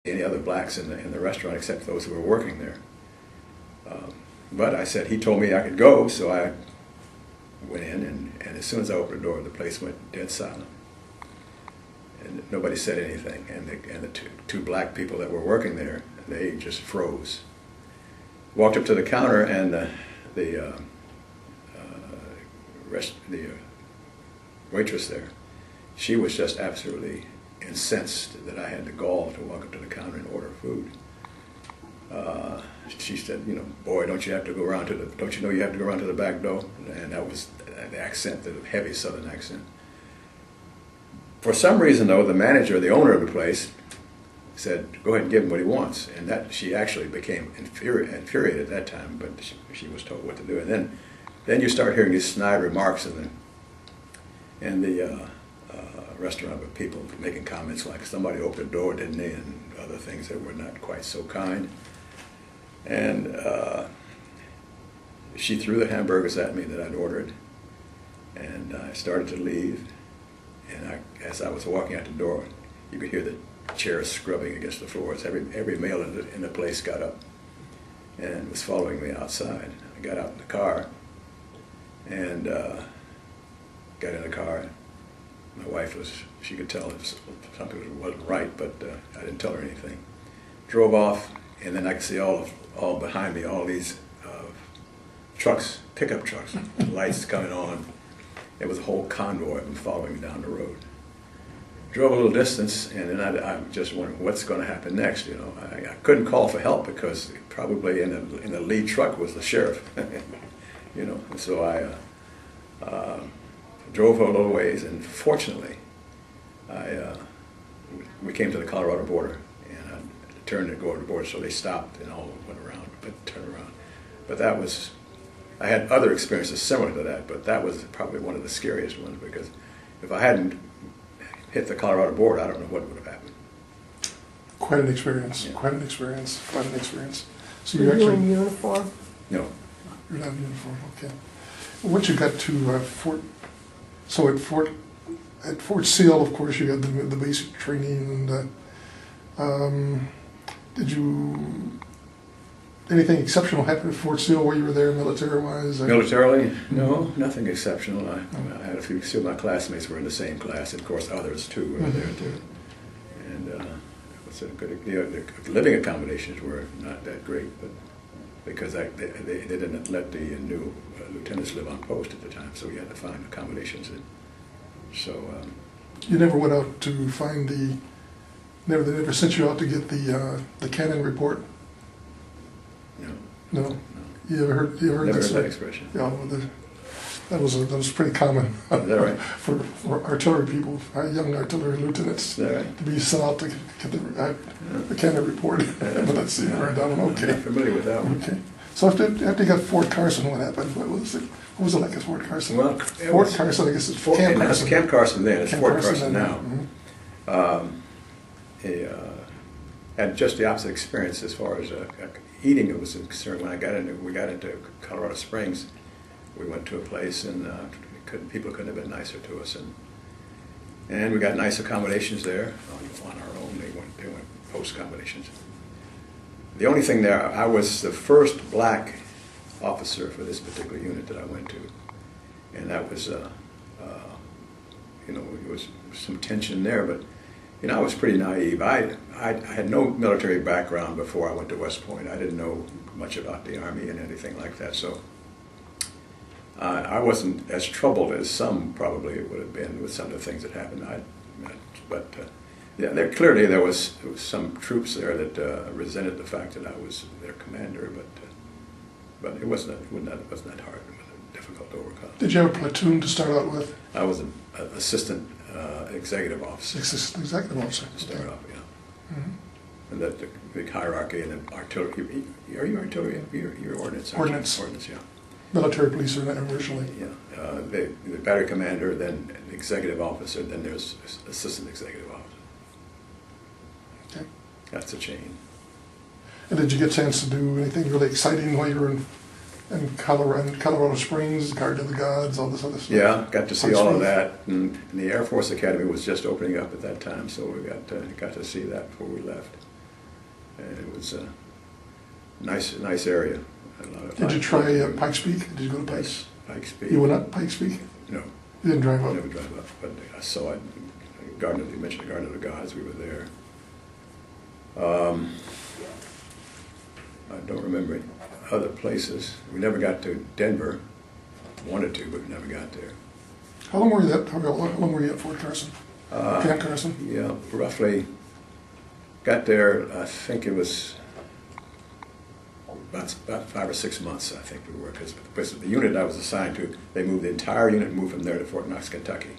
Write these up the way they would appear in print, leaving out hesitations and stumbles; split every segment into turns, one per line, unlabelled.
any other blacks in the restaurant except those who were working there. But I said, he told me I could go, so I went in, and as soon as I opened the door, the place went dead silent. And nobody said anything, and the two black people that were working there, they just froze. Walked up to the counter, and the waitress there, she was just absolutely incensed that I had the gall to walk up to the counter and order food. She said, you know, boy, don't you have to go around to the, don't you know you have to go around to the back door? And that was the accent, the heavy Southern accent. For some reason, though, the manager, the owner of the place, said, go ahead and give him what he wants. And that she actually became infuriated at that time, but she was told what to do. And then you start hearing these snide remarks in the restaurant with people making comments like somebody opened the door, didn't they, and other things that were not quite so kind. And she threw the hamburgers at me that I'd ordered, and I started to leave. And as I was walking out the door, you could hear the chairs scrubbing against the floors. Every male in the place got up and was following me outside. I got out in the car and got in the car. My wife she could tell if something wasn't right, but I didn't tell her anything. Drove off, and then I could see all behind me, all these trucks, pickup trucks, lights coming on. It was a whole convoy of them following me down the road. Drove a little distance, and then I just wondered what's going to happen next. You know, I couldn't call for help because probably in the lead truck was the sheriff. You know, and so I drove a little ways, and fortunately, we came to the Colorado border, and I turned to go over the border, so they stopped and all went around, but turned around. But that was, I had other experiences similar to that, but that was probably one of the scariest ones, because if I hadn't hit the Colorado border, I don't know what would have happened.
Quite an experience. Yeah. Quite an experience. Quite an experience. So you're
actually in uniform?
No.
You're not in uniform. Okay. Once you got to Fort, so at Fort Sill, of course, you had the basic training, and did you anything exceptional happen at Fort Sill while you were there, military-wise?
Militarily, no, nothing exceptional. I had a few of my classmates were in the same class, and of course others too were there too. And it was a good. The living accommodations were not that great, but because they didn't let the new lieutenants live on post at the time, so we had to find accommodations. So
you never went out to find they never sent you out to get the cannon report. No. You ever heard
never
this?
Heard that expression.
Yeah, well, that was pretty common.
Is that right?
for artillery people, young artillery lieutenants,
Is that right?
to be sent out to get the cannon report. But let's see, heard that one. Okay.
I'm familiar with that one.
Okay. So after you got Fort Carson, what happened? What was it like at Fort Carson?
Well,
Fort Carson, I guess it's Camp Carson.
Camp Carson then. It's
Camp
Fort Carson now.
Mm-hmm.
Had just the opposite experience as far as eating was concerned. When we got into Colorado Springs, we went to a place, and people couldn't have been nicer to us, and we got nice accommodations there on our own. They went post accommodations. The only thing there, I was the first black officer for this particular unit that I went to, and that was, there was some tension there, but I was pretty naive. I had no military background before I went to West Point. I didn't know much about the Army and anything like that, so I wasn't as troubled as some probably would have been with some of the things that happened. Clearly there was some troops there that resented the fact that I was their commander, but it wasn't that hard. It wasn't difficult to overcome.
Did you have a platoon to start out with?
I was an assistant executive officer.
Assistant executive officer.
To start off, yeah.
Mm-hmm.
And that the big hierarchy and then artillery. Are you artillery? You're ordnance.
Ordnance.
Ordnance, yeah.
Military police are originally.
Yeah. The battery commander, then the executive officer, then there's assistant executive officer.
Okay.
That's a chain.
And did you get a chance to do anything really exciting while you were in Colorado Springs, Guard of the Gods, all this other stuff?
Yeah, got to see all of that. And the Air Force Academy was just opening up at that time, so we got to see that before we left. and it was a nice area.
Did you try Pikes Peak? Did you go to Pikes?
Pikes Peak.
You went up Pikes Peak?
No.
You didn't drive up?
Never drive up, but I saw it. You mentioned the Garden of the Gods. We were there. I don't remember other places. We never got to Denver. Wanted to, but we never got there.
How long were you at Fort Carson? Camp Carson?
Yeah, roughly. Got there, I think it was about 5 or 6 months, I think we were, because the unit I was assigned to, they moved the entire unit, moved from there to Fort Knox, Kentucky.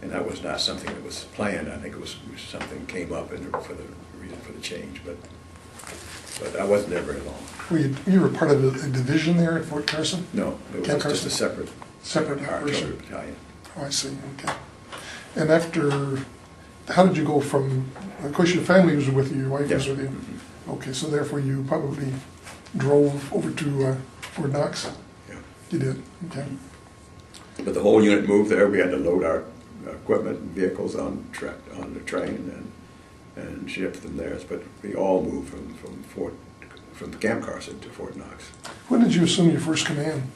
And that was not something that was planned. I think it was something that came up for the reason for the change, but I wasn't there very long.
You were part of a division there at Fort Carson?
No, it was just a separate artillery battalion.
Oh, I see, okay. And how did you go from, of course your family was with you, your wife was with you.
Mm-hmm.
Okay, so therefore you probably drove over to Fort Knox?
Yeah.
You did, okay.
But the whole unit moved there. We had to load our equipment and vehicles on the train and ship them there. But we all moved from Camp Carson to Fort Knox.
When did you assume your first command?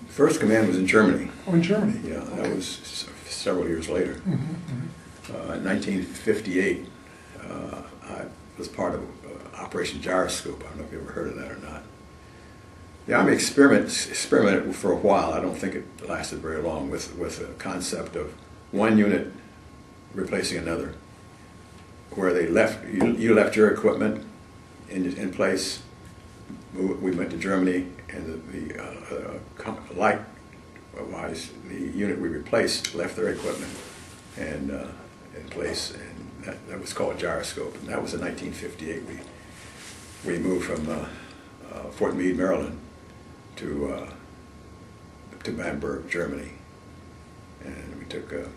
First command was in Germany.
Oh, in Germany?
Yeah,
okay.
That was several years later.
Mm-hmm.
In 1958, I was part of Operation Gyroscope. I don't know if you ever heard of that or not. The Army experimented for a while. I don't think it lasted very long with the concept of one unit replacing another, where they you left your equipment in place. We went to Germany, and likewise, the unit we replaced left their equipment and in place, and that was called Gyroscope. And that was in 1958. We moved from Fort Meade, Maryland, to Bamberg, Germany, and we took the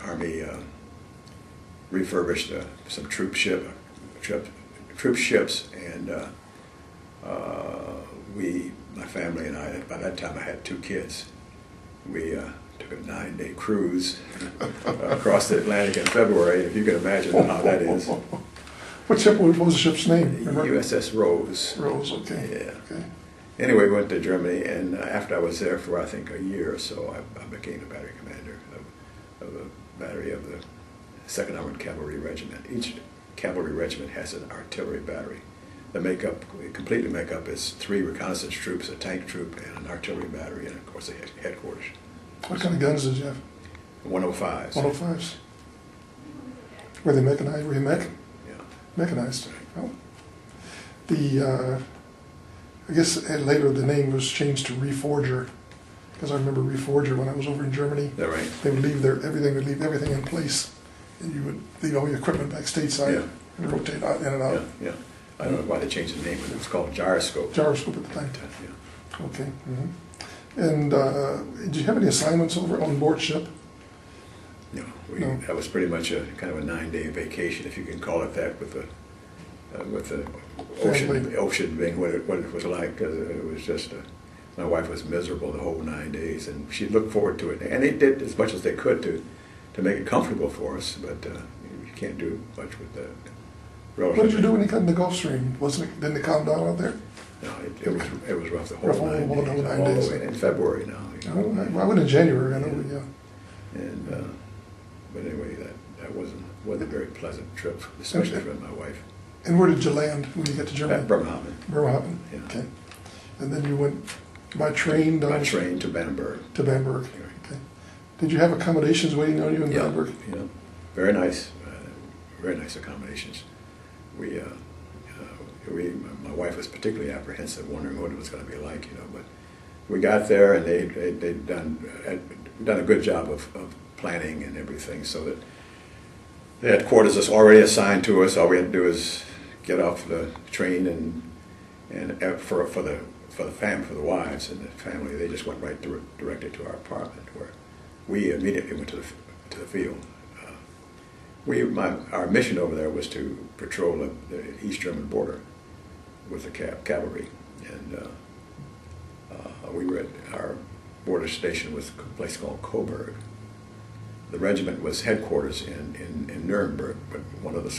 Army refurbished some troop ships, and my family and I, by that time I had 2 kids. We took a 9-day cruise across the Atlantic in February. If you can imagine how that is.
What was the ship's name?
USS Rose.
Rose, okay.
Yeah.
Okay.
Anyway, we went to Germany, and after I was there for, I think, a year or so, I became the battery commander of a battery of the 2nd Armored Cavalry Regiment. Each cavalry regiment has an artillery battery. The completely makeup is 3 reconnaissance troops, a tank troop, and an artillery battery, and of course the headquarters.
What kind of guns did you have?
105s.
105s. Were they mechanized? Were you
Yeah.
mechanized? Oh. I guess later the name was changed to Reforger, because I remember Reforger when I was over in Germany.
Is that right?
They would leave everything in place, and you would leave all your equipment back stateside and rotate out in and out.
Yeah. I don't know why they changed the name, but it was called Gyroscope.
Gyroscope at the time.
Yeah.
Okay. Mm-hmm. And did you have any assignments on board ship?
No,
No.
That was pretty much a kind of a 9-day vacation, if you can call it that, with the ocean being what it was like. Because it was just my wife was miserable the whole 9 days, and she looked forward to it, and they did as much as they could to make it comfortable for us. But you can't do much with the.
What did you do when you got in the Gulf Stream? Didn't it calm down out there?
No, it was rough the whole 9 days.
9 days.
In February now.
I went in January. I know. Yeah.
And but anyway, that wasn't a very pleasant trip, especially for my wife.
And where did you land when you got to Germany?
At Bremerhaven.
Bremerhaven.
Yeah.
Okay. And then you went by train down.
By train to Bamberg.
To Bamberg. Okay. Did you have accommodations waiting on you in Bamberg?
Yeah. Very nice accommodations. My wife was particularly apprehensive, wondering what it was going to be like, But we got there, and they'd done a good job of planning and everything, so that the headquarters was already assigned to us. All we had to do is get off the train, and for the wives and the family, they just went right directly to our apartment, where we immediately went to the field. Our mission over there was to patrol the East German border with the cavalry, and our border station was a place called Coburg. The regiment was headquarters in Nuremberg, but one of the